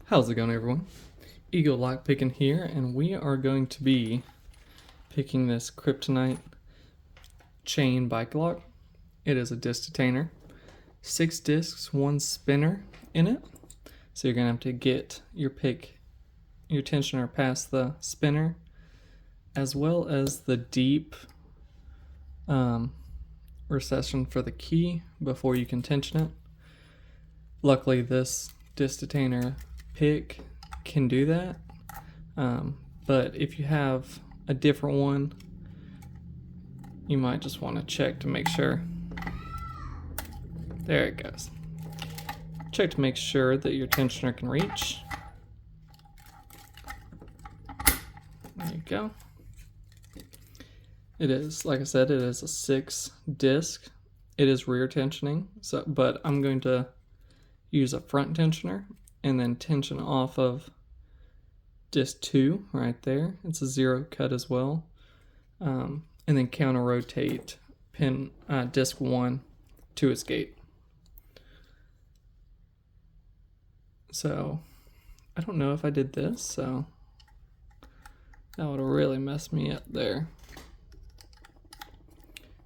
How's it going, everyone? Eagle Lock Picking here, and we are going to be picking this Kryptonite chain bike lock. It is a disc detainer, 6 discs, 1 spinner in it. So you're gonna have to get your tensioner past the spinner, as well as the deep recession for the key before you can tension it. Luckily, this disc detainer pick can do that, but if you have a different one, you might just want to check to make sure. There it goes. Check to make sure that your tensioner can reach. There you go. It is, like I said, it is a 6 disc. It is rear tensioning, but I'm going to use a front tensioner and then tension off of disc 2 right there. It's a 0 cut as well. And then counter rotate disc 1 to its gate. So I don't know if I did this, so that would have really messed me up there.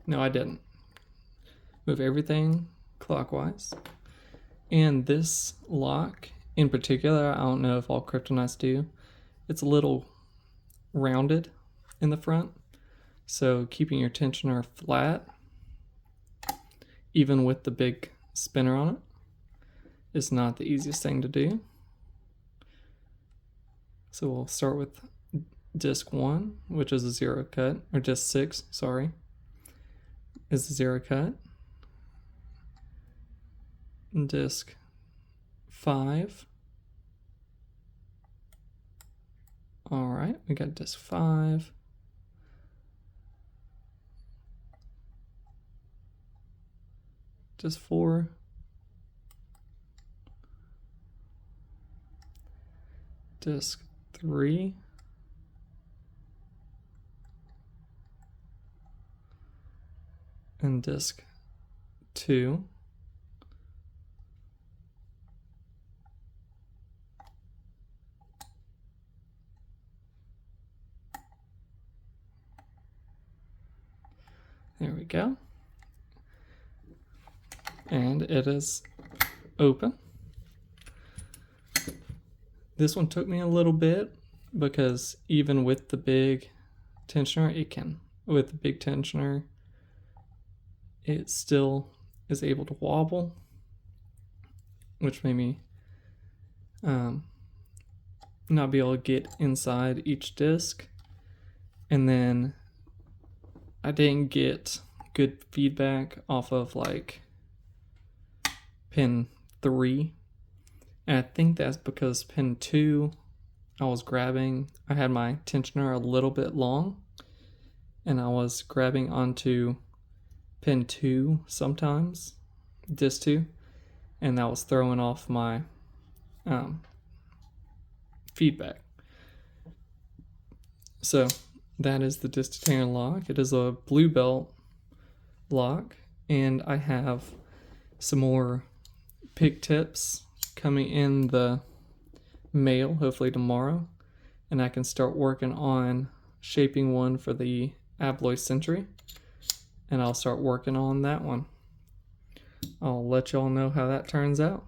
No, I didn't. Move everything clockwise. And this lock in particular, I don't know if all Kryptonites do, it's a little rounded in the front. So keeping your tensioner flat, even with the big spinner on it, is not the easiest thing to do. So we'll start with disc 1, which is a 0 cut, or disc 6, sorry, is a 0 cut. And disc 5. All right, we got disc 5. Disc 4. Disc 3. And disc 2. There we go. And it is open. This one took me a little bit because even with the big tensioner, it still is able to wobble, which made me not be able to get inside each disc. And then I didn't get good feedback off of like pin 3. And I think that's because pin 2, I had my tensioner a little bit long, and I was grabbing onto pin 2 sometimes, disc 2, and that was throwing off my feedback. So that is the disc detainer lock. It is a blue belt lock, and I have some more pick tips coming in the mail, hopefully tomorrow, and I can start working on shaping one for the Alloy Century, and I'll start working on that one. I'll let y'all know how that turns out.